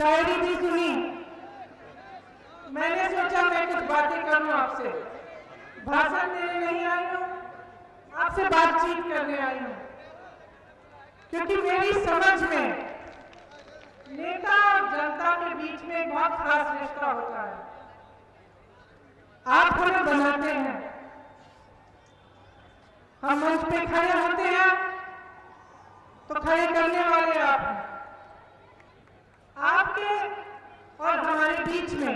शायरी भी सुनी। मैंने सोचा मैं कुछ बातें करूं आपसे। भाषण देने नहीं आई हूं, आपसे बातचीत करने आई हूं, क्योंकि मेरी समझ में नेता और जनता के बीच में एक बहुत खास रिश्ता होता है। आप हमें बनाते हैं, हम मंच पे खड़े होते हैं तो खड़े करने वाले आप हैं। आपके और हमारे बीच में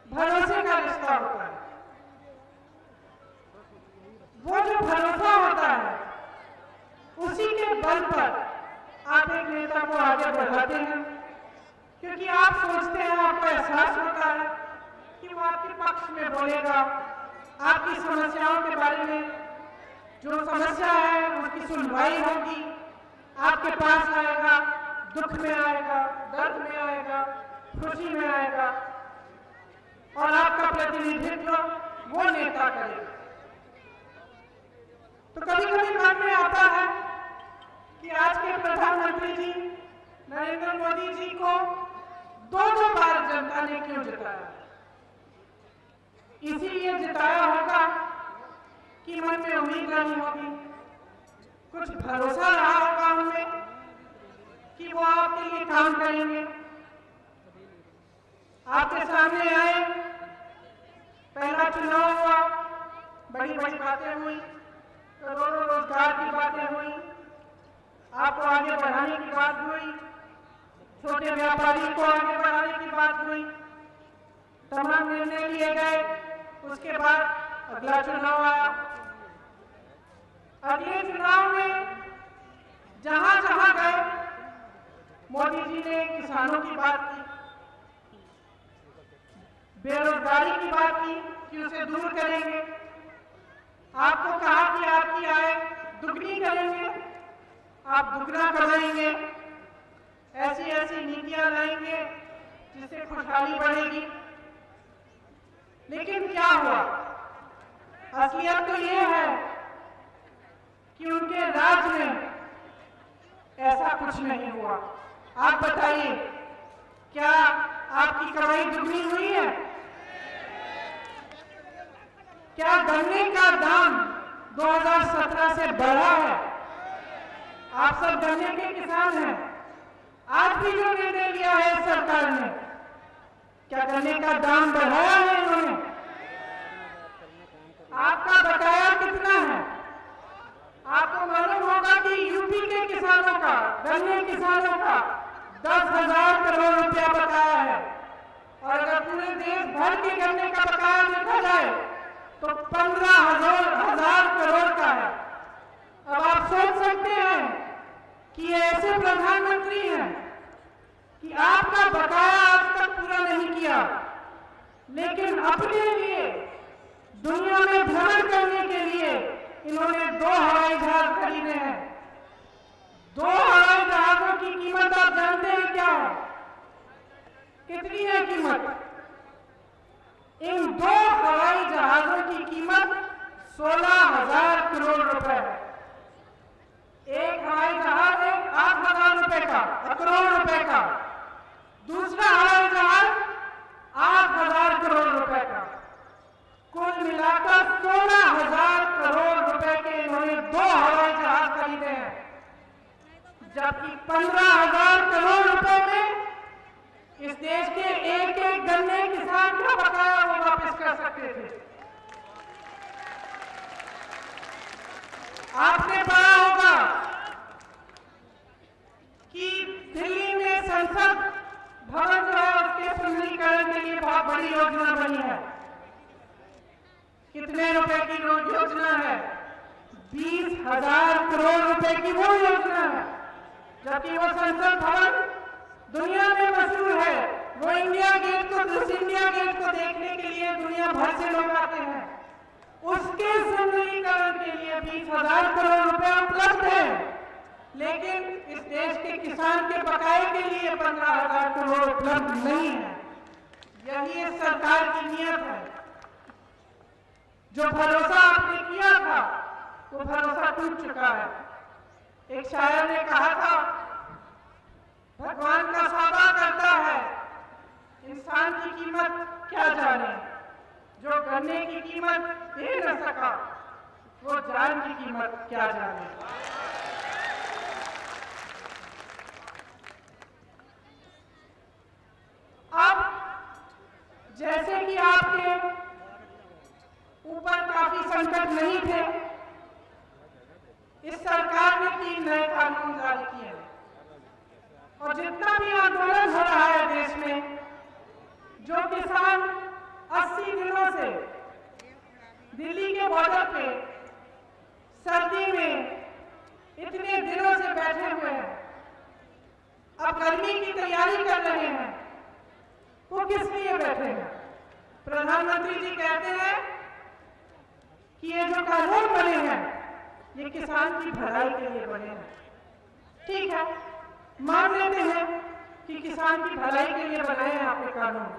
भरोसे का रिश्ता होता है। वो जो भरोसा होता है उसी के बल पर आप एक नेता को आगे बढ़ाते हैं, क्योंकि आप सोचते हैं, आपको एहसास होता है कि वो आपके पक्ष में बोलेगा, आपकी समस्याओं के बारे में, जो समस्या है उसकी सुनवाई होगी, आपके पास आएगा, दुख में आएगा, दर्द में आएगा, खुशी में आएगा, और आपका प्रतिनिधित्व वो नेता करेगा। तो कभी कभी मन में आता है कि आज के प्रधानमंत्री जी नरेंद्र मोदी जी को दो बार जनता ने क्यों जिताया। इसीलिए जिताया होगा कि मन में उम्मीद रही होगी, कुछ भरोसा रहा होगा उनमें कि वो आपके लिए काम करेंगे। आपके सामने आए, पहला चुनाव हुआ, बड़ी बड़ी बातें हुई, करोड़ों रोजगार की बातें हुई, आपको आगे बढ़ाने की बात हुई, छोटे व्यापारी को आगे बढ़ाने की बात हुई, तमाम निर्णय लिए गए। उसके बाद अगला चुनाव आया। अगले चुनाव में जहां जहां गए मोदी जी ने किसानों की बात की, बेरोजगारी की बात की कि उसे दूर करेंगे। आपको कहा कि आपकी आय दुगनी करेंगे, आप दुगना कमाएंगे, ऐसी ऐसी नीतियां लाएंगे जिससे खुशहाली बढ़ेगी। लेकिन क्या हुआ? असलियत तो ये है कि उनके राज में ऐसा कुछ नहीं हुआ। आप बताइए, क्या आपकी कमाई दुगनी हुई है? क्या गन्ने का दाम 2017 से बढ़ा है? आप सब गन्ने के किसान हैं। आज भी जो निर्णय लिया है सरकार ने, क्या गन्ने का दाम बढ़ाया है इन्होंने? आपका बकाया कितना है? आपको मालूम होगा कि यूपी के किसानों का, गन्ने किसानों का 10,000 करोड़ रुपया बकाया है, और अगर पूरे देश भर के गन्ने का बकाया देखा जाए तो 15,000 करोड़ का है। अब आप सोच सकते हैं कि ऐसे प्रधानमंत्री हैं कि आपका बकाया आज तक पूरा नहीं किया, लेकिन अपने लिए दुनिया में भ्रमण करने के लिए इन्होंने 2 हवाई जहाज खरीदे हैं। 2 हवाई जहाजों की कीमत आप जानते हैं क्या है? कितनी है कीमत? इन 2 हवाई जहाजों की कीमत 16,000 करोड़ रुपए है। एक हवाई जहाज है 8,000 रुपए का, करोड़ रुपए का। दूसरा हवाई जहाज 8,000 करोड़ रुपए का। कुल मिलाकर 16,000 करोड़ रुपए के इन्होंने 2 हवाई जहाज खरीदे हैं, जबकि 15,000 करोड़ रुपए में इस देश के एक एक गन्ने किसान का बकाया वो वापस कर सकते थे। आपने पढ़ा होगा कि दिल्ली में संसद भवन जो है उसके सुंदरीकरण के लिए बहुत बड़ी योजना बनी है। कितने रुपए की योजना है? 20,000 करोड़ रुपए की वो योजना है, जबकि वो संसद भवन दुनिया में मशहूर है। वो इंडिया गेट को देखने के लिए दुनिया भर से लोग आते हैं। उसके सुंदरीकरण के लिए 20,000 करोड़ रुपए उपलब्ध है, लेकिन इस देश के किसान के बकाये के लिए 15,000 करोड़ उपलब्ध नहीं है। यही इस सरकार की नीयत है। जो भरोसा आपने किया था वो भरोसा टूट चुका है। एक शायर ने कहा था भगवान का सौदा करता है, इंसान की कीमत क्या जाने। जो गन्ने की कीमत दे न सका, वो जान की कीमत क्या जाने। अब जैसे कि आपके ऊपर काफी संकट नहीं थे, इस सरकार ने 3 नए कानून जारी किए हैं और जितना भी आंदोलन हो रहा है देश में, जो किसान 80 दिनों से दिल्ली के बॉर्डर पे सर्दी में इतने दिनों से बैठे हुए हैं, अब गर्मी की तैयारी कर रहे हैं, वो किस लिए बैठे हैं? प्रधानमंत्री जी कहते हैं कि ये जो कानून बने हैं ये किसान की भलाई के लिए बने हैं। ठीक है, मान लेते हैं कि किसान की भलाई के लिए बनाए हैं आपके कानून।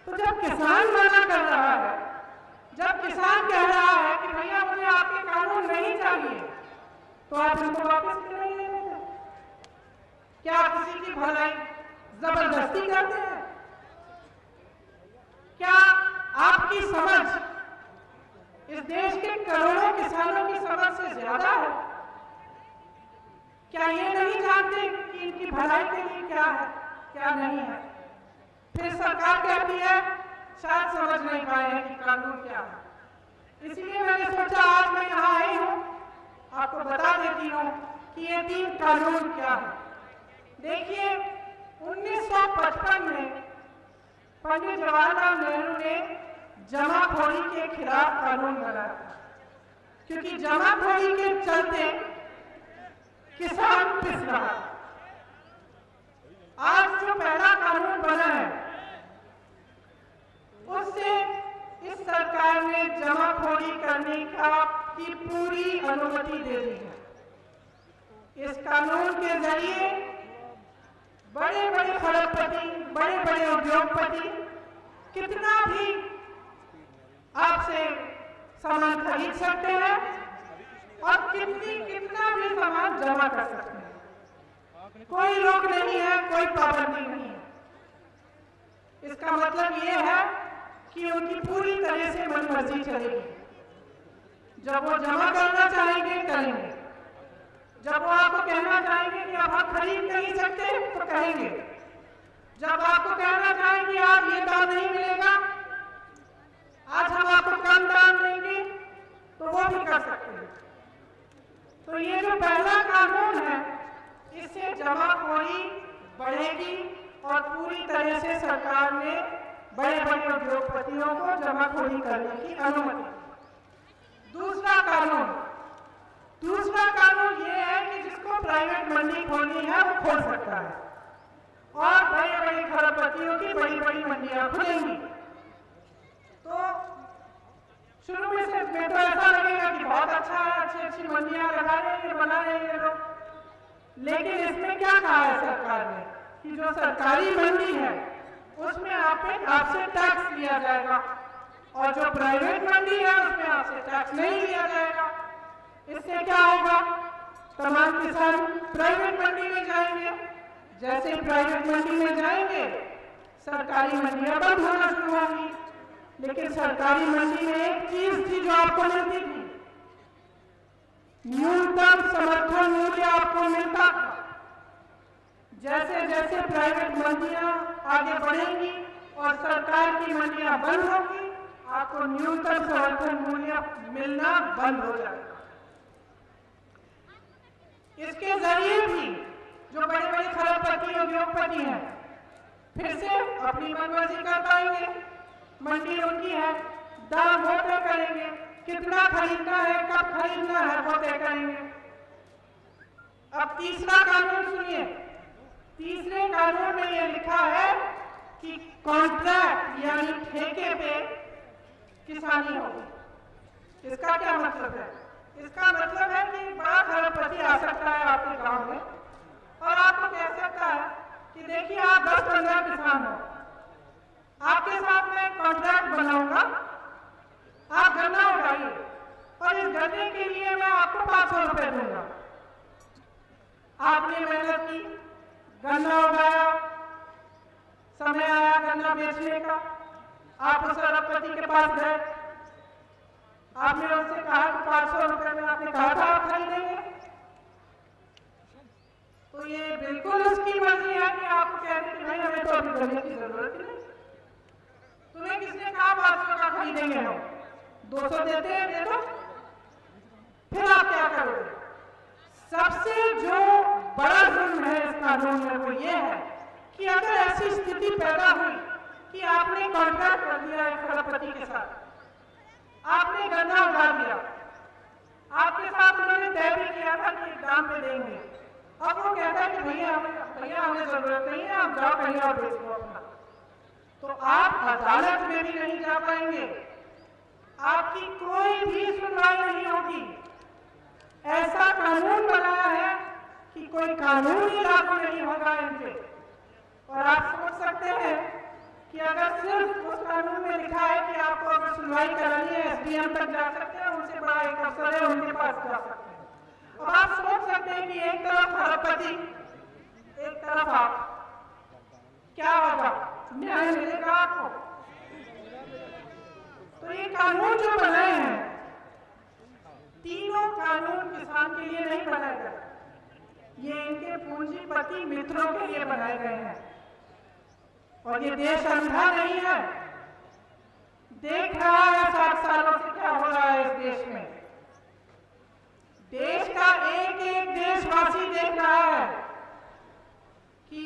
तो जब किसान मना कर रहा है, जब किसान कह रहा है कि भैया मुझे आपके कानून नहीं चाहिए, तो आप इनको वापस क्यों नहीं ले लेते? क्या किसी की भलाई जबरदस्ती करते हैं? क्या आपकी समझ इस देश के करोड़ों किसानों की समझ से ज्यादा है? क्या ये नहीं जानते कि इनकी भलाई के लिए क्या है, क्या नहीं है? फिर सरकार कहती है शायद समझ नहीं पाए हैं कि कानून क्या है। इसलिए मैंने सोचा आज मैं यहाँ आई हूँ, आपको बता देती हूँ कि ये 3 कानून क्या है। देखिए, 1955 में पंडित जवाहरलाल नेहरू ने जमाखोरी के खिलाफ कानून बनाया, क्योंकि जमाखोरी के चलते किसान पिस रहा। आज जो पहला कानून बना है उससे इस सरकार ने जमाखोरी करने की पूरी अनुमति दे दी है। इस कानून के जरिए बड़े बड़े खरबपति, बड़े बड़े उद्योगपति कितना भी आपसे सामान खरीद सकते हैं और कितना भी सामान जमा कर सकते हैं। कोई रोक नहीं है, कोई पाबंदी नहीं है। इसका मतलब ये है कि उनकी पूरी तरह से मनमर्जी चलेगी। जब वो जमा करना चाहेंगे करेंगे, जब वो आपको कहना चाहेंगे कि अब हम खरीद नहीं सकते तो कहेंगे, जब आपको कहना चाहेंगे आप ये दाम नहीं मिलेगा, आज हम आपको कम दाम देंगे, तो वो भी कर सकते हैं। तो ये जो पहला कानून है, इससे जमाखोरी बढ़ेगी और पूरी तरह से सरकार ने बड़े बड़े उद्योगपतियों को जमाखोरी करने की अनुमति। दूसरा कानून ये है कि जिसको प्राइवेट मंडी खोलनी है वो खोल सकता है और बड़े बड़े खरबपतियों की बड़ी बड़ी मंडियां खुलेंगी। तो शुरू में से मैं तो ऐसा लगेगा कि बहुत अच्छा है, अच्छी अच्छी मंडियां लगा रहे हैं, बना रहे हैं लोग। लेकिन इसमें क्या कहा है सरकार ने कि जो सरकारी मंडी है उसमें आपसे टैक्स लिया जाएगा और जो प्राइवेट मंडी है उसमें आपसे टैक्स नहीं लिया जाएगा। इससे क्या होगा? तमाम किसान प्राइवेट मंडी में जाएंगे, जैसे प्राइवेट मंडी में जाएंगे सरकारी मंडियां बंद होना शुरू होंगी। लेकिन सरकारी मंडी में एक चीज थी जो आपको मिलती थी, न्यूनतम समर्थन मूल्य आपको मिलता था। जैसे जैसे प्राइवेट मंडियां आगे बढ़ेंगी और सरकार की मंडियां बंद होगी, आपको न्यूनतम समर्थन मूल्य मिलना बंद हो जाएगा। इसके जरिए भी जो बड़े बड़े खरबपति उद्योगपति हैं फिर से अपनी मनमर्जी कर पाएंगे। मंडी उनकी है, दाम वो तय करेंगे, कितना खरीदना है, कब खरीदना है वो तय करेंगे। अब तीसरा कानून सुनिए। तीसरे कानून में ये लिखा है कि कॉन्ट्रैक्ट यानी ठेके पे किसानी होगी। इसका क्या मतलब है? इसका मतलब है कि बड़ा खरबपति आ सकता है आपके गांव में और आपको कह सकता है कि देखिए आप 10-15 किसान हो, आपके साथ मैं कॉन्ट्रैक्ट बनाऊंगा, आप गन्ना उगाइए और इस गन्ने के लिए मैं आपको 500 रुपए दूंगा। आपने मेहनत की, गन्ना उगाया, समय आया गन्ना बेचने का, आप उस अरबपति के पास गए, आपने उससे कहा कि 500 रुपए में आपने कहा था आप खरीदेंगे, तो ये बिल्कुल उसकी मर्जी है कि आपको कह दें कि भाई हमें तो अभी गन्ने की जरूरत ही नहीं, तुम्हें किसने कहा 500 का खरीदेंगे हम, 200 देते हैं दे दो, फिर आप क्या करोगे? सबसे जो बड़ा जुर्म है इस कानून में वो ये है कि अगर ऐसी स्थिति पैदा हुई कि आपने कॉन्ट्रैक्ट कर दिया एक अरबपति के साथ, आपने गन्ना उगा दिया, आपके साथ उन्होंने तय भी किया था कि दाम पे देंगे, अब वो कहता है कि भैया हमें जरूरत नहीं है, आप जाओ कहीं और बेच दो अपना, तो आप अदालत में भी नहीं जा पाएंगे, आपकी कोई भी सुनवाई नहीं होगी। ऐसा कानून बनाया है कि कोई कानून ही लागू नहीं होगा इन पे। और आप सोच सकते हैं कि अगर सिर्फ उस कानून में लिखा है कि आपको अगर सुनवाई करानी है एसडीएम तक जा सकते हैं, उनसे बड़ा एक अफसर है उनके पास जा सकते हैं, अब आप सोच सकते हैं कि एक तरफ अरबपति एक तरफ आप, क्या होगा? न्याय मिलेगा आपको? तो ये कानून जो बनाए हैं, तीनों कानून किसान के लिए नहीं बनाए गए, ये इनके पूंजीपति मित्रों के लिए बनाए गए हैं। और ये देश अंधा नहीं है, देख रहा है 60 सालों से क्या हो रहा है इस देश में। देश का एक एक देशवासी देख रहा है कि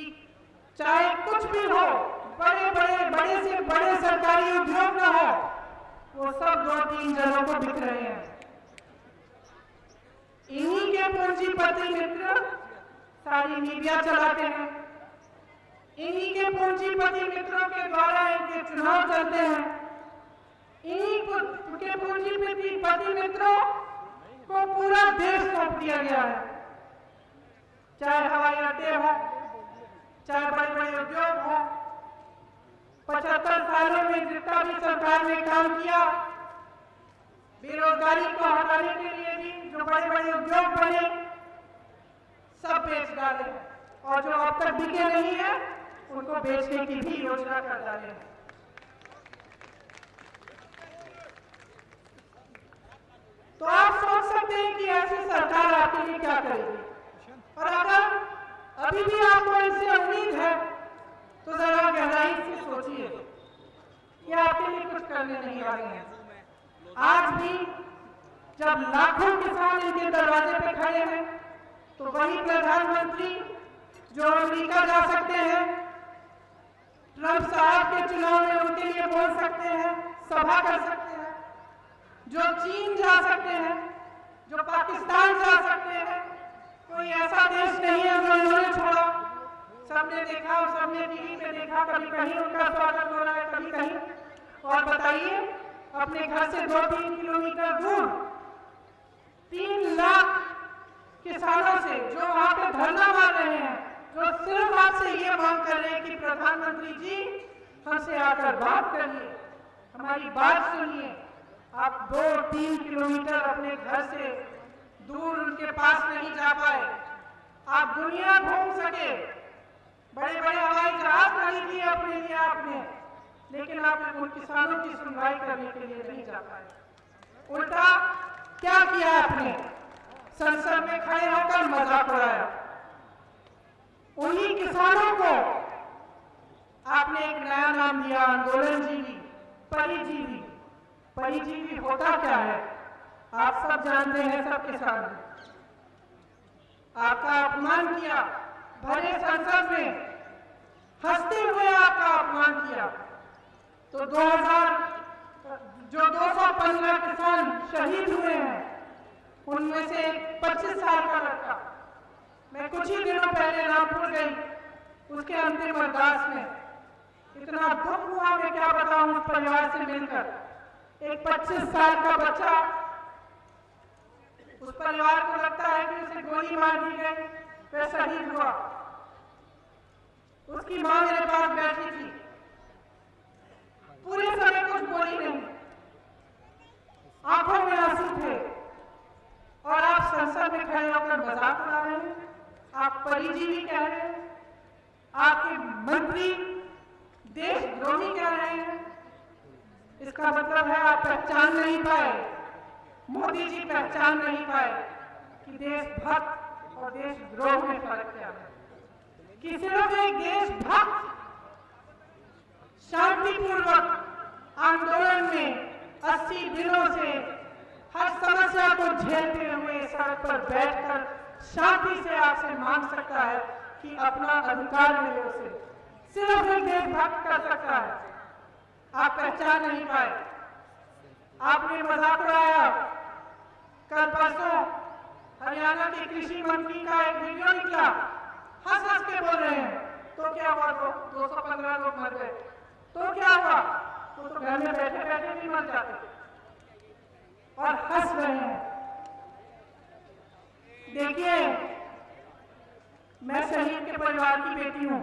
चाहे कुछ भी हो, बड़े से बड़े सरकारी उद्योग न हो, वो सब 2-3 जनों को बिक रहे हैं। इन्हीं के पूंजीपति मित्र सारी मीडिया चलाते हैं, इन्हीं के पूंजीपति मित्रों के द्वारा इनके चुनाव चलते हैं, इन्हीं के पूंजीपति मित्रों को पूरा देश सौंप दिया गया है, चाहे हवाई अड्डे हो, चाहे बड़े बड़े उद्योग हो। 75 सालों में जितना भी सरकार ने काम किया, बेरोजगारी को हटाने के लिए भी जो बड़े बड़े उद्योग बने सब बेच डाले, और जो अब तक बिके नहीं है उनको बेचने की भी योजना कर डाले। तो आप सोच सकते हैं कि ऐसी सरकार आपके लिए क्या करेगी। और अगर अभी भी आपको इनसे उम्मीद है तो जरा गहराई से सोचिए कि आपके लिए कुछ करने नहीं आ रहे हैं। आज भी जब लाखों किसान इनके दरवाजे पे खड़े हैं, तो वही प्रधानमंत्री जो अमेरिका जा सकते हैं, ट्रंप साहब के चुनाव में उनके लिए बोल सकते हैं, सभा कर सकते हैं, जो चीन जा सकते हैं, जो पाकिस्तान जा सकते हैं, कोई ऐसा देश नहीं है जो इन्होंने छोड़ा। सबने देखा, सबने टीवी पे देखा, कभी कहीं उनका स्वागत हो रहा है, कभी कहीं। और बताइए, अपने घर से 2-3 किलोमीटर दूर 3 लाख किसानों से जो वहां पे धरना मार रहे हैं, जो सिर्फ आपसे ये मांग कर रहे हैं कि प्रधानमंत्री जी हमसे आकर बात करिए, हमारी बात सुनिए। आप 2-3 किलोमीटर अपने घर से दूर उनके पास नहीं जा पाए, आप दुनिया घूम सके, बड़े बड़े हवाई जहाज खरीद लिए अपने लिए आपने, लेकिन आप उन किसानों की सुनवाई करने के लिए नहीं जा पाए। उल्टा क्या किया आपने? संसद में खड़े होकर मजाक उड़ाया। उन्हीं किसानों को आपने एक नया नाम दिया, आंदोलनजीवी, परिजीवी। परिजीवी होता क्या है आप सब जानते हैं, सब किसान। आपका अपमान किया, भरे संसद में हंसते हुए आपका अपमान किया। तो 215 किसान शहीद हुए हैं, उनमें से 25 साल का लड़का। मैं कुछ ही दिनों पहले रामपुर गई, उसके अंतिम अरदास में इतना दुख हुआ, मैं क्या बताऊं उस परिवार से मिलकर। एक 25 साल का बच्चा, उस परिवार को लगता है कि उसे गोली मार दी गई, वह शहीद हुआ। उसकी मां मेरे पास बैठी थी, पूरे समय कुछ बोली नहीं, आंखों में आंसू थे, और आप संसद में खड़े होकर मजाक उड़ा रहे हैं, आप परिजीवी कह रहे हैं। आपके मंत्री देशद्रोही कह रहे हैं, इसका मतलब है आप पहचान नहीं पाए, मोदी जी पहचान नहीं पाए कि देशभक्त और देशद्रोह में फर्क क्या है। कि सिर्फ एक देशभक्त शांतिपूर्वक आंदोलन में 80 दिनों से हर समस्या को झेलते हुए सड़क पर बैठकर शांति से आपसे मांग सकता है कि अपना अधिकार मिले उसे। सिर्फ एक देशभक्त कर सकता है। आप पहचान नहीं पाए। आपने मजाक उड़ाया। कल परसों हरियाणा के कृषि मंत्री का एक वीडियो निकला, हंस हंस के बोल रहे हैं तो क्या हुआ, 215 लोग मर गए तो क्या हुआ, तो घर में बैठे बैठे भी मर जाते, और हंस रहे हैं। देखिए, मैं शहीद के परिवार की बेटी हूं।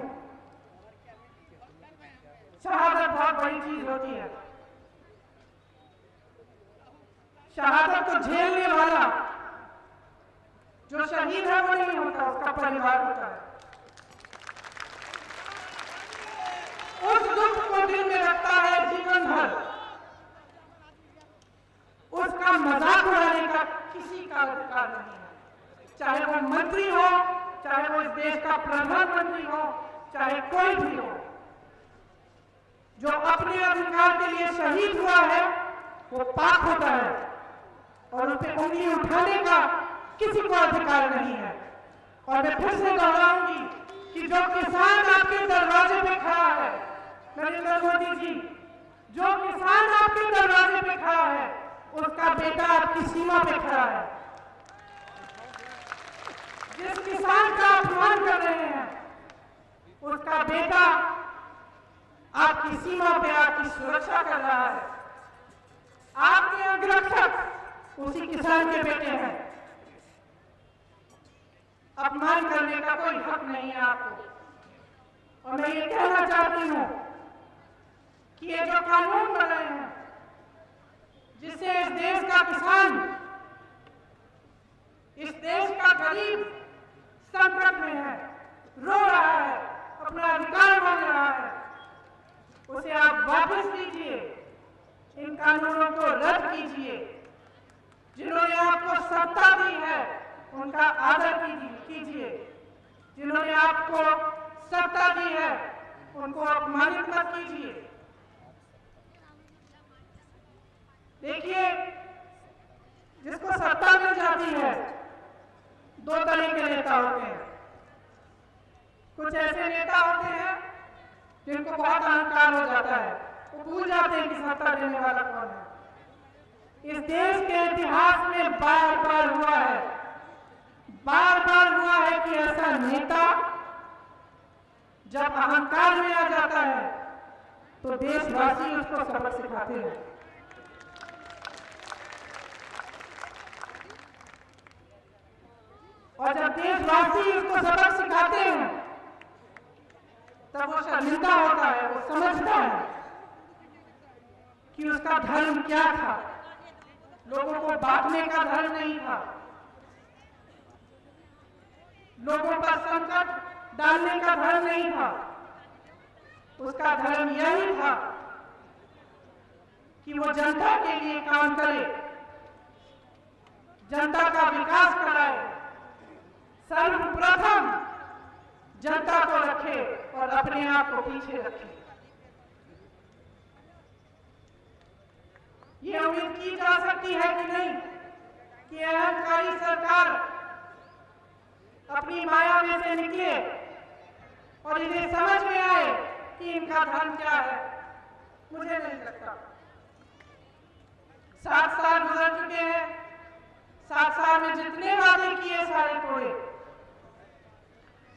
शहादत बहुत बड़ी चीज होती है। शहादत को झेलने वाला जो शहीद है वो नहीं होता, उसका परिवार होता है। उस दुख को दिल में रखता है जीवन भर। उसका मजाक उड़ाने का किसी का अधिकार नहीं है, चाहे वो मंत्री हो, चाहे वो इस देश का प्रधानमंत्री हो, चाहे कोई भी हो। जो अपने अधिकार के लिए शहीद हुआ है वो पाक होता है, और उस पर उंगली उठाने का किसी को अधिकार नहीं है। और मैं फिर से दोहराऊंगी कि जो किसान आपके दरवाजे पे खड़ा है, नरेंद्र मोदी जी, जो किसान आपके दरवाजे पे खड़ा है, उसका बेटा आपकी सीमा पे खड़ा है। जिस किसान का अपमान कर रहे हैं, उसका बेटा आपकी सीमा पे आपकी सुरक्षा कर रहा है। आपके अंगरक्षक उसी किसान के बेटे हैं। अपमान करने का कोई हक नहीं है आपको। और मैं ये कहना चाहती हूं कि ये जो कानून बने हैं, जिससे इस देश का किसान, इस देश का गरीब संकट में है, रो रहा है, अपना अधिकार मांग रहा है, उसे आप वापस लीजिए। इन कानूनों को रद्द कीजिए। जिन्होंने आपको सत्ता दी है उनका आदर कीजिए। जिन्होंने आपको सत्ता दी है उनको अपमानित मत कीजिए। देखिए, जिसको सत्ता मिल जाती है, दो तरह के नेता होते हैं। कुछ ऐसे नेता होते हैं जिनको बहुत अहंकार हो जाता है, वो भूल जाते हैं कि सत्ता देने वाला कौन है। इस देश के इतिहास में बार बार हुआ है, कि ऐसा नेता जब अहंकार में आ जाता है तो देशवासी उसको सबक सिखाते हैं। और जब देशवासी उसको सबक सिखाते हैं तब वो शर्मिंदा होता है, वो समझता है कि उसका धर्म क्या था। लोगों को बांटने का धर्म नहीं था, लोगों पर संकट डालने का धर्म नहीं था। उसका धर्म यही था कि वो जनता के लिए काम करे, जनता का विकास कराए, सर्वप्रथम जनता को रखे और अपने आप को पीछे रखे। ये उम्मीद की जा सकती है कि नहीं कि अहंकारी सरकार अपनी माया में से निकले और इन्हें समझ में आए कि इनका धर्म क्या है। मुझे नहीं लगता। 7 साल गुजर चुके हैं। 7 साल में जितने वादे किए सारे तोड़े।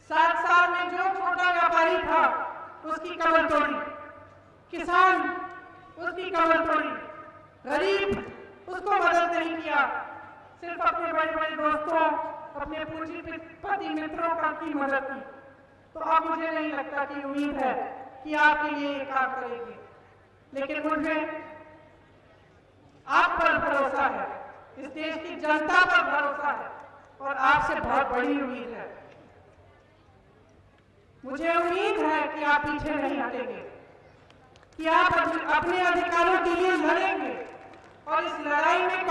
7 साल में जो छोटा व्यापारी था उसकी कमर तोड़ी, किसान उसकी कमर तोड़ी, गरीब उसको मदद नहीं किया, सिर्फ अपने बड़े बड़े दोस्तों, अपने पूंजीपति मित्रों का की मदद की। तो अब मुझे नहीं लगता कि उम्मीद है कि आपके लिए ये काम करेंगे, लेकिन मुझे आप पर भरोसा है, इस देश की जनता पर भरोसा है और आपसे बहुत बड़ी उम्मीद है। मुझे उम्मीद है कि आप पीछे नहीं हटेंगे, कि आप अपने अधिकारों के लिए लड़ेंगे और इस लड़ाई में